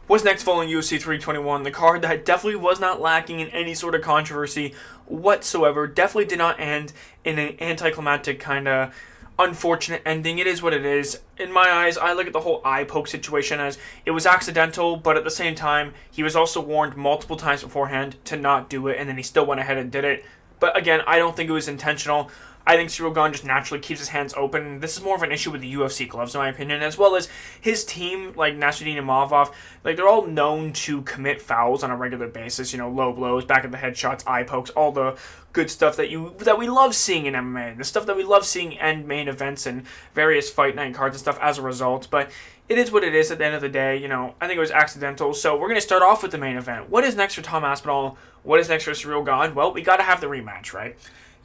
What's next following UFC 321? The card that definitely was not lacking in any sort of controversy whatsoever. Definitely did not end in an anticlimactic kind of unfortunate ending. It is what it is. In my eyes, I look at the whole eye poke situation as it was accidental, but at the same time, he was also warned multiple times beforehand to not do it, and then he still went ahead and did it. But again, I don't think it was intentional. I think Ciryl Gane just naturally keeps his hands open. This is more of an issue with the UFC gloves, in my opinion, as well as his team, like Nasruddin Imavov. Like, they're all known to commit fouls on a regular basis. You know, low blows, back of the head shots, eye pokes, all the good stuff that we love seeing in MMA. The stuff that we love seeing end main events and various fight night cards and stuff as a result. But it is what it is at the end of the day. You know, I think it was accidental. So we're going to start off with the main event. What is next for Tom Aspinall? What is next for Ciryl Gane? Well, we got to have the rematch, right?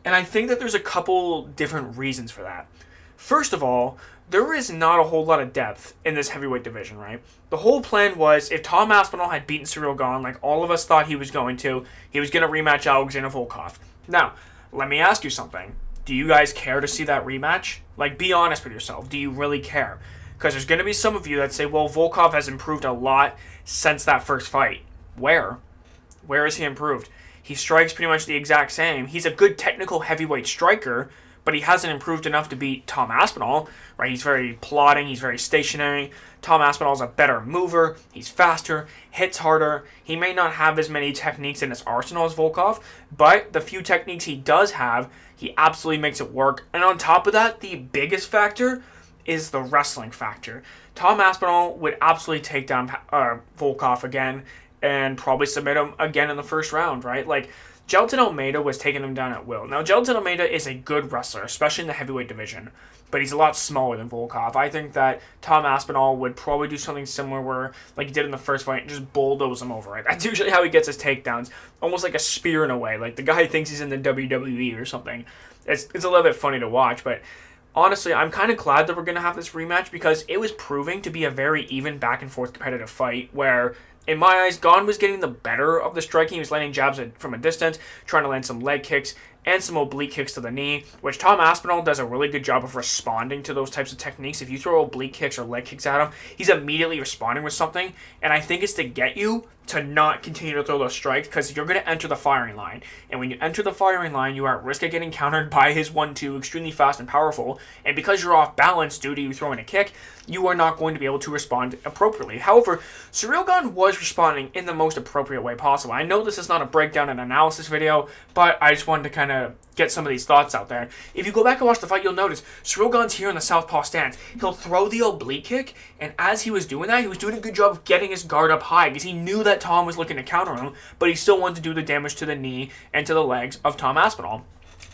And I think that there's a couple different reasons for that. First of all, there is not a whole lot of depth in this heavyweight division, right? The whole plan was if Tom Aspinall had beaten Ciryl Gane like all of us thought he was going to rematch Alexander Volkov. Now, let me ask you something. Do you guys care to see that rematch? Like, be honest with yourself. Do you really care? Because there's going to be some of you that say, well, Volkov has improved a lot since that first fight. Where? Where has he improved? He strikes pretty much the exact same. He's a good technical heavyweight striker, but he hasn't improved enough to beat Tom Aspinall, right? He's very plodding. He's very stationary. Tom Aspinall's a better mover. He's faster, hits harder. He may not have as many techniques in his arsenal as Volkov, but the few techniques he does have, he absolutely makes it work. And on top of that, the biggest factor is the wrestling factor. Tom Aspinall would absolutely take down Volkov again and probably submit him again in the first round, right? Like, Jailton Almeida was taking him down at will. Now, Jailton Almeida is a good wrestler, especially in the heavyweight division, but he's a lot smaller than Volkov. I think that Tom Aspinall would probably do something similar where, like he did in the first fight, and just bulldoze him over, right? That's usually how he gets his takedowns, almost like a spear in a way. Like, the guy thinks he's in the WWE or something. It's a little bit funny to watch, but honestly, I'm kind of glad that we're going to have this rematch because it was proving to be a very even back-and-forth competitive fight where, in my eyes, Gane was getting the better of the striking. He was landing jabs from a distance, trying to land some leg kicks and some oblique kicks to the knee, which Tom Aspinall does a really good job of responding to those types of techniques. If you throw oblique kicks or leg kicks at him, he's immediately responding with something, and I think it's to get you to not continue to throw those strikes because you're going to enter the firing line. And when you enter the firing line, you are at risk of getting countered by his 1-2, extremely fast and powerful, and because you're off balance due to you throwing a kick, you are not going to be able to respond appropriately. However, Ciryl Gane was responding in the most appropriate way possible. I know this is not a breakdown and analysis video, but I just wanted to kind of get some of these thoughts out there. If you go back and watch the fight, you'll notice Ciryl Gane's here in the southpaw stance. He'll throw the oblique kick, and as he was doing that, he was doing a good job of getting his guard up high because he knew that Tom was looking to counter him, but he still wanted to do the damage to the knee and to the legs of Tom Aspinall.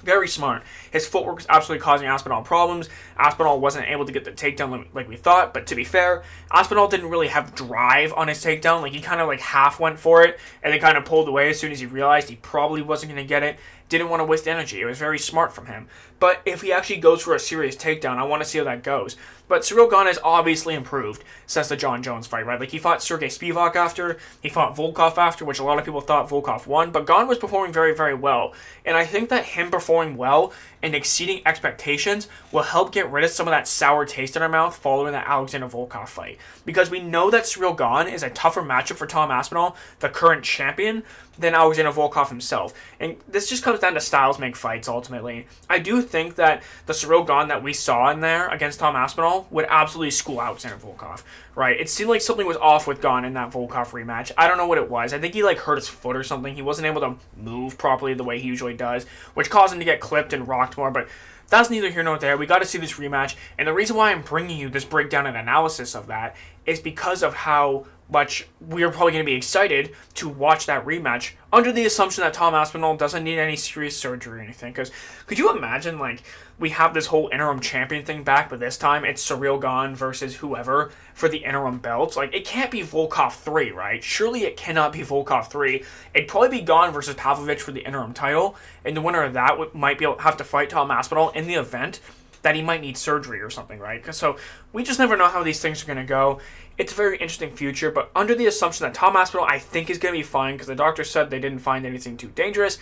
Very smart. His footwork was absolutely causing Aspinall problems. Aspinall wasn't able to get the takedown like we thought, but to be fair, Aspinall didn't really have drive on his takedown. Like, he kind of like half went for it and then kind of pulled away as soon as he realized he probably wasn't going to get it. Didn't want to waste energy. It was very smart from him. But if he actually goes for a serious takedown, I want to see how that goes. But Ciryl Gane has obviously improved since the John Jones fight, right? Like, he fought Sergey Spivak after, he fought Volkov after, which a lot of people thought Volkov won, but Gane was performing very, very well. And I think that him performing well and exceeding expectations will help get rid of some of that sour taste in our mouth following that Alexander Volkov fight. Because we know that Ciryl Gane is a tougher matchup for Tom Aspinall, the current champion, than Alexander Volkov himself. And this just comes down to styles make fights, ultimately. I do think that the Ciryl Gane that we saw in there against Tom Aspinall would absolutely school Alexander Volkov, right? It seemed like something was off with Gane in that Volkov rematch. I don't know what it was. I think he like hurt his foot or something. He wasn't able to move properly the way he usually does, which caused him to get clipped and rocked more, but that's neither here nor there. We got to see this rematch, and the reason why I'm bringing you this breakdown and analysis of that is because of how much we are probably going to be excited to watch that rematch under the assumption that Tom Aspinall doesn't need any serious surgery or anything. Because could you imagine, like, we have this whole interim champion thing back, but this time it's Ciryl Gane versus whoever for the interim belts? Like, it can't be Volkov 3, right? Surely it cannot be Volkov 3. It'd probably be Gane versus Pavlovich for the interim title, and the winner of that might have to fight Tom Aspinall in the event that he might need surgery or something, right? So we just never know how these things are going to go. It's a very interesting future, but under the assumption that Tom Aspinall, I think, is going to be fine because the doctor said they didn't find anything too dangerous,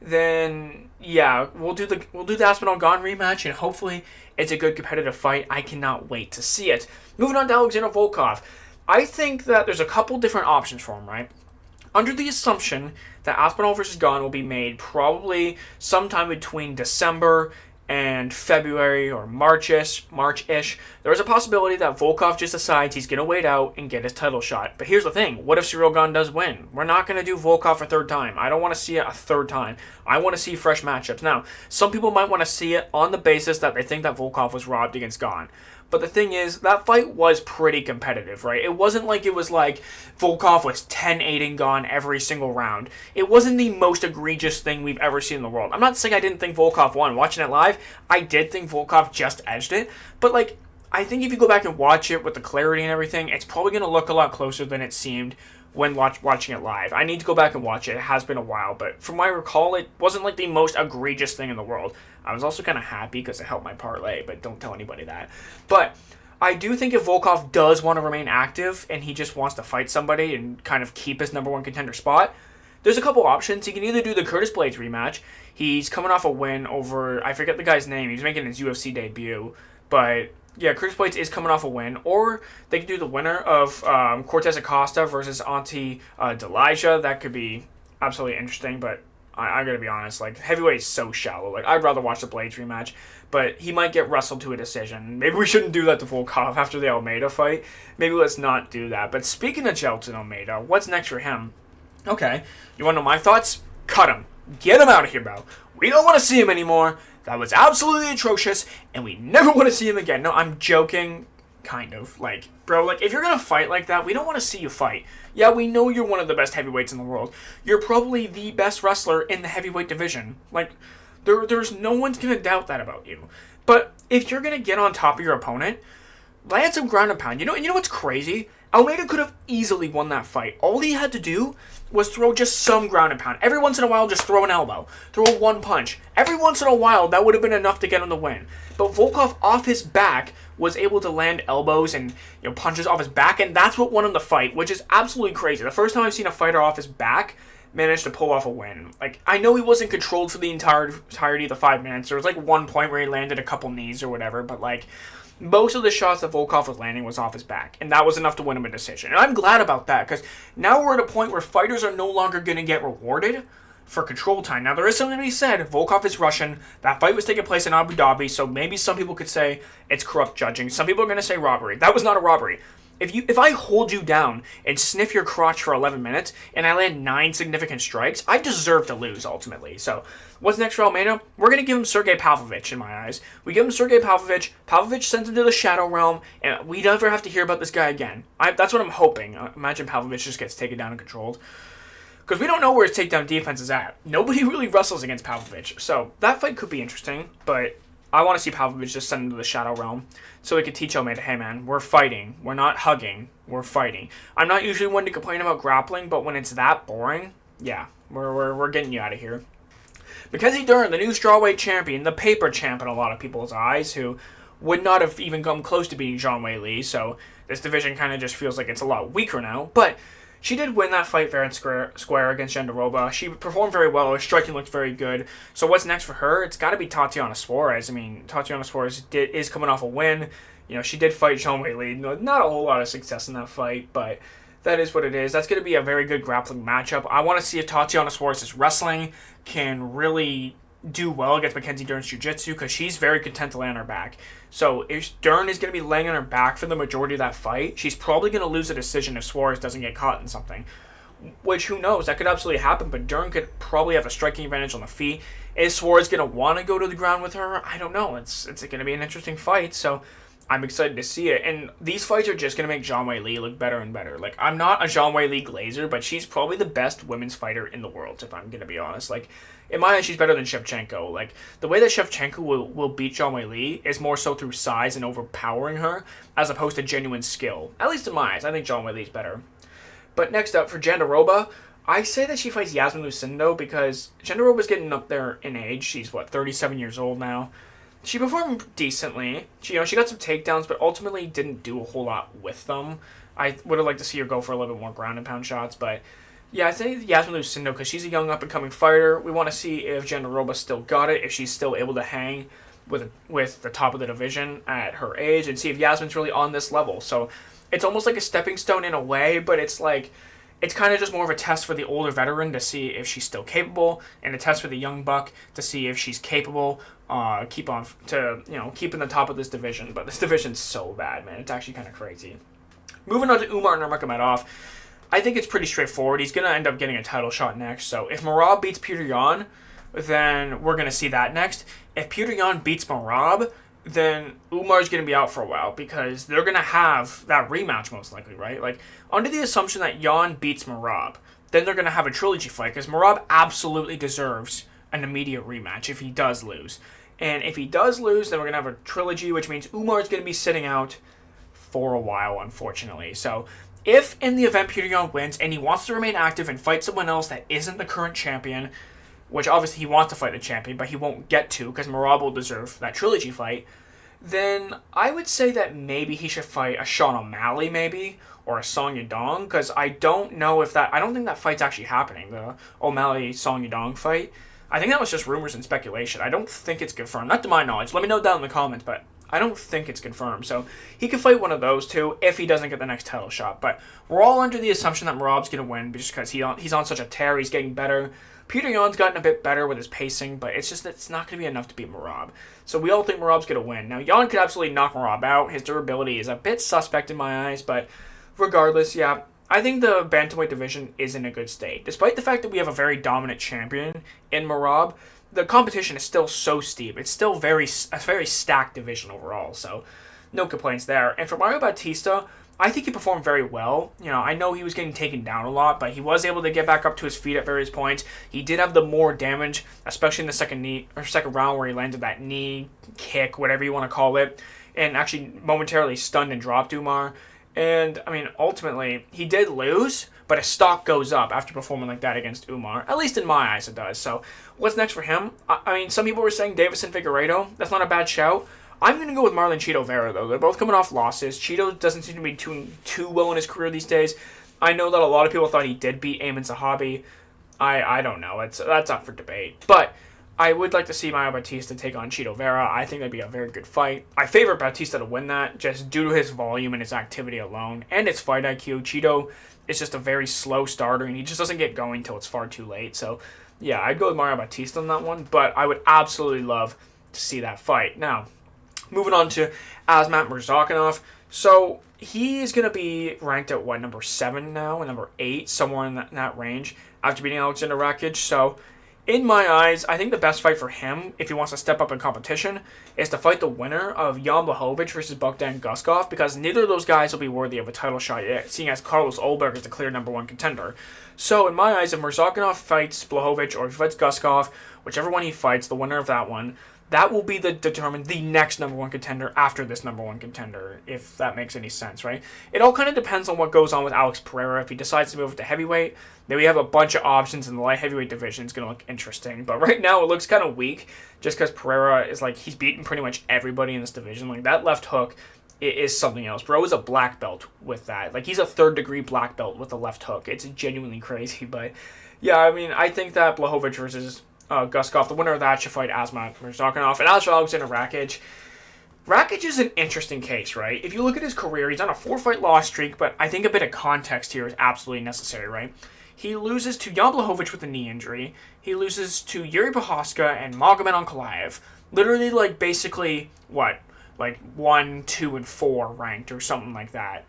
then yeah, we'll do the Aspinall Gane rematch, and hopefully it's a good competitive fight. I cannot wait to see it. Moving on to Alexander Volkov. I think that there's a couple different options for him, right? Under the assumption that Aspinall versus Gane will be made probably sometime between December and February or March-ish, there is a possibility that Volkov just decides he's going to wait out and get his title shot. But here's the thing. What if Ciryl Gane does win? We're not going to do Volkov a third time. I don't want to see it a third time. I want to see fresh matchups. Now, some people might want to see it on the basis that they think that Volkov was robbed against Gane. But the thing is, that fight was pretty competitive, right? It wasn't like it was like Volkov was 10-8 and Gane every single round. It wasn't the most egregious thing we've ever seen in the world. I'm not saying I didn't think Volkov won. Watching it live, I did think Volkov just edged it. But, like, I think if you go back and watch it with the clarity and everything, it's probably going to look a lot closer than it seemed when watching it live. I need to go back and watch it. It has been a while, but from what I recall, it wasn't like the most egregious thing in the world. I was also kind of happy because it helped my parlay, but don't tell anybody that. But I do think if Volkov does want to remain active and he just wants to fight somebody and kind of keep his number one contender spot, there's a couple options. He can either do the Curtis Blades rematch. He's coming off a win over, I forget the guy's name. He's making his UFC debut, but yeah, Curtis Blades is coming off a win. Or they could do the winner of Cortez Acosta versus Ante Delija. That could be absolutely interesting, but I gotta be honest, like, heavyweight is so shallow. Like, I'd rather watch the Blades rematch, but he might get wrestled to a decision. Maybe we shouldn't do that to Volkov after the Almeida fight. Maybe let's not do that. But speaking of Jailton Almeida, what's next for him? Okay, you want to know my thoughts? Cut him. Get him out of here, bro. We don't want to see him anymore. That was absolutely atrocious, and we never want to see him again. No, I'm joking. Kind of. Like, bro, like, if you're going to fight like that, we don't want to see you fight. Yeah, we know you're one of the best heavyweights in the world. You're probably the best wrestler in the heavyweight division. Like, there's no one's going to doubt that about you. But if you're going to get on top of your opponent, land some ground and pound. You know what's crazy? Almeida could have easily won that fight. All he had to do was throw just some ground and pound. Every once in a while, just throw an elbow. Throw a one punch. Every once in a while, that would have been enough to get him the win. But Volkov, off his back, was able to land elbows and punches off his back, and that's what won him the fight, which is absolutely crazy. The first time I've seen a fighter off his back manage to pull off a win. Like, I know he wasn't controlled for the entirety of the 5 minutes. There was, like, one point where he landed a couple knees or whatever, but, like, most of the shots that Volkov was landing was off his back, and that was enough to win him a decision. And I'm glad about that, because now we're at a point where fighters are no longer going to get rewarded for control time. Now, there is something to be said. Volkov is Russian. That fight was taking place in Abu Dhabi, so maybe some people could say it's corrupt judging. Some people are going to say robbery. That was not a robbery. If I hold you down and sniff your crotch for 11 minutes and I land 9 significant strikes, I deserve to lose, ultimately. So, what's next for Almeida? We're going to give him Sergey Pavlovich, in my eyes. We give him Sergey Pavlovich. Pavlovich sends him to the Shadow Realm, and we never have to hear about this guy again. That's what I'm hoping. Imagine Pavlovich just gets taken down and controlled. Because we don't know where his takedown defense is at. Nobody really wrestles against Pavlovich. So, that fight could be interesting, but I want to see Pavlovich just send him to the Shadow Realm so he could teach Almeida, hey man, we're fighting. We're not hugging. We're fighting. I'm not usually one to complain about grappling, but when it's that boring, yeah, we're getting you out of here. Mackenzie Dern, the new strawweight champion, the paper champ in a lot of people's eyes, who would not have even come close to beating Zhang Weili, so this division kind of just feels like it's a lot weaker now, but she did win that fight fair and square against Jandiroba. She performed very well. Her striking looked very good. So what's next for her? It's got to be Tatiana Suarez. I mean, Tatiana Suarez is coming off a win. She did fight Zhang Weili. Not a whole lot of success in that fight, but that is what it is. That's going to be a very good grappling matchup. I want to see if Tatiana Suarez's wrestling can really do well against Mackenzie Dern's jiu-jitsu, because she's very content to lay on her back. So if Dern is going to be laying on her back for the majority of that fight, she's probably going to lose a decision if Suarez doesn't get caught in something. Which, who knows, that could absolutely happen, but Dern could probably have a striking advantage on the feet. Is Suarez going to want to go to the ground with her? I don't know. It's going to be an interesting fight, so I'm excited to see it. And these fights are just going to make Zhang Weili look better and better. Like, I'm not a Zhang Weili glazer, but she's probably the best women's fighter in the world, if I'm going to be honest. Like, in my eyes, she's better than Shevchenko. Like, the way that Shevchenko will beat Zhang Weili is more so through size and overpowering her, as opposed to genuine skill. At least in my eyes, I think Zhang Weili's better. But next up, for Jandiroba, I say that she fights Yasmin Lucindo because Jandiroba's getting up there in age. She's, 37 years old now. She performed decently. She got some takedowns, but ultimately didn't do a whole lot with them. I would have liked to see her go for a little bit more ground and pound shots, but yeah, I think Yasmin Lucindo, because she's a young up-and-coming fighter. We want to see if Jandiroba still got it, if she's still able to hang with the top of the division at her age, and see if Yasmin's really on this level. So it's almost like a stepping stone in a way, but it's like it's kind of just more of a test for the older veteran to see if she's still capable, and a test for the young buck to see if she's capable. Keep on to keep in the top of this division, but this division's so bad, man. It's actually kind of crazy. Moving on to Umar Nurmagomedov, I think it's pretty straightforward. He's gonna end up getting a title shot next. So if Merab beats Petr Yan, then we're gonna see that next. If Petr Yan beats Merab, then Umar's going to be out for a while because they're going to have that rematch most likely, right? Like, under the assumption that Yan beats Merab, then they're going to have a trilogy fight because Merab absolutely deserves an immediate rematch if he does lose. And if he does lose, then we're going to have a trilogy, which means Umar's going to be sitting out for a while, unfortunately. So, if in the event Petr Yan wins and he wants to remain active and fight someone else that isn't the current champion, which obviously he wants to fight the champion, but he won't get to because Merab will deserve that trilogy fight, then I would say that maybe he should fight a Sean O'Malley, maybe, or a Song Yadong, because I don't think that fight's actually happening, the O'Malley-Song Yadong fight. I think that was just rumors and speculation. I don't think it's confirmed, not to my knowledge. Let me know down in the comments, but I don't think it's confirmed. So he could fight one of those two if he doesn't get the next title shot. But we're all under the assumption that Merab's going to win just because he's on such a tear, he's getting better. Petr Yan's gotten a bit better with his pacing, but it's not going to be enough to beat Merab. So we all think Merab's going to win. Now, Yan could absolutely knock Merab out. His durability is a bit suspect in my eyes, but regardless, yeah, I think the bantamweight division is in a good state. Despite the fact that we have a very dominant champion in Merab, the competition is still so steep. It's still a very stacked division overall, so no complaints there. And for Mario Bautista, I think he performed very well. I know he was getting taken down a lot, but he was able to get back up to his feet at various points. He did have the more damage, especially in the second round where he landed that knee kick, whatever you want to call it, and actually momentarily stunned and dropped Umar. And, ultimately, he did lose, but his stock goes up after performing like that against Umar. At least in my eyes it does. So, what's next for him? Some people were saying Davison Figueiredo. That's not a bad shout. I'm going to go with Marlon Chito Vera, though. They're both coming off losses. Chito doesn't seem to be doing too well in his career these days. I know that a lot of people thought he did beat Ayman Zahabi. I don't know. That's up for debate. But I would like to see Mario Bautista take on Chito Vera. I think that'd be a very good fight. I favor Bautista to win that just due to his volume and his activity alone and his fight IQ. Chito is just a very slow starter, and he just doesn't get going till it's far too late. So, yeah, I'd go with Mario Bautista on that one, but I would absolutely love to see that fight. Now, moving on to Asmat Murzakanov. So he is going to be ranked at, number 7 now, and number 8, somewhere in that range, after beating Alexander Rakic. So in my eyes, I think the best fight for him, if he wants to step up in competition, is to fight the winner of Jan Blachowicz versus Bogdan Guskov, because neither of those guys will be worthy of a title shot yet, seeing as Carlos Ulberg is the clear number 1 contender. So in my eyes, if Murzakanov fights Blachowicz or if he fights Guskov, whichever one he fights, the winner of that one, that will be the next number 1 contender after this number 1 contender, if that makes any sense, right? It all kind of depends on what goes on with Alex Pereira. If he decides to move to heavyweight, then we have a bunch of options in the light heavyweight division. It's going to look interesting. But right now, it looks kind of weak just because Pereira is he's beaten pretty much everybody in this division. That left hook is something else. Bro is a black belt with that. He's a 3rd degree black belt with the left hook. It's genuinely crazy. But yeah, I think that Blachowicz versus Guskov, the winner of that, should fight Asmat Murzakanov. And as for Alexander Rakic, Rakic is an interesting case, right? If you look at his career, he's on a 4-fight loss streak, but I think a bit of context here is absolutely necessary, right? He loses to Jan Blachowicz with a knee injury. He loses to Yuri Prochazka and Magomed Ankalaev. Literally, basically, 1, 2, and 4 ranked or something like that.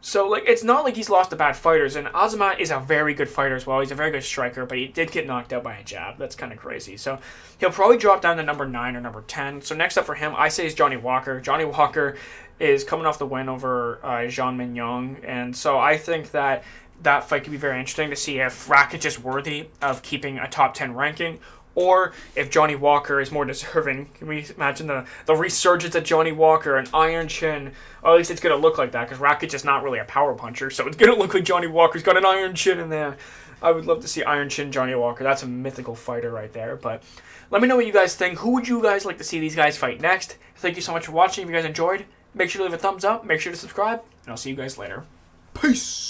So, it's not like he's lost to bad fighters, and Azamat is a very good fighter as well. He's a very good striker, but he did get knocked out by a jab. That's kind of crazy. So, he'll probably drop down to number 9 or number 10. So, next up for him, I say is Johnny Walker. Johnny Walker is coming off the win over Jean Mignon, and so I think that fight could be very interesting to see if Rakic is worthy of keeping a top 10 ranking, or if Johnny Walker is more deserving. Can we imagine the resurgence of Johnny Walker, an iron chin? Or at least it's going to look like that, because Rakic is not really a power puncher, so it's going to look like Johnny Walker's got an iron chin in there. I would love to see iron chin Johnny Walker. That's a mythical fighter right there. But let me know what you guys think. Who would you guys like to see these guys fight next? Thank you so much for watching. If you guys enjoyed, make sure to leave a thumbs up, make sure to subscribe, and I'll see you guys later. Peace!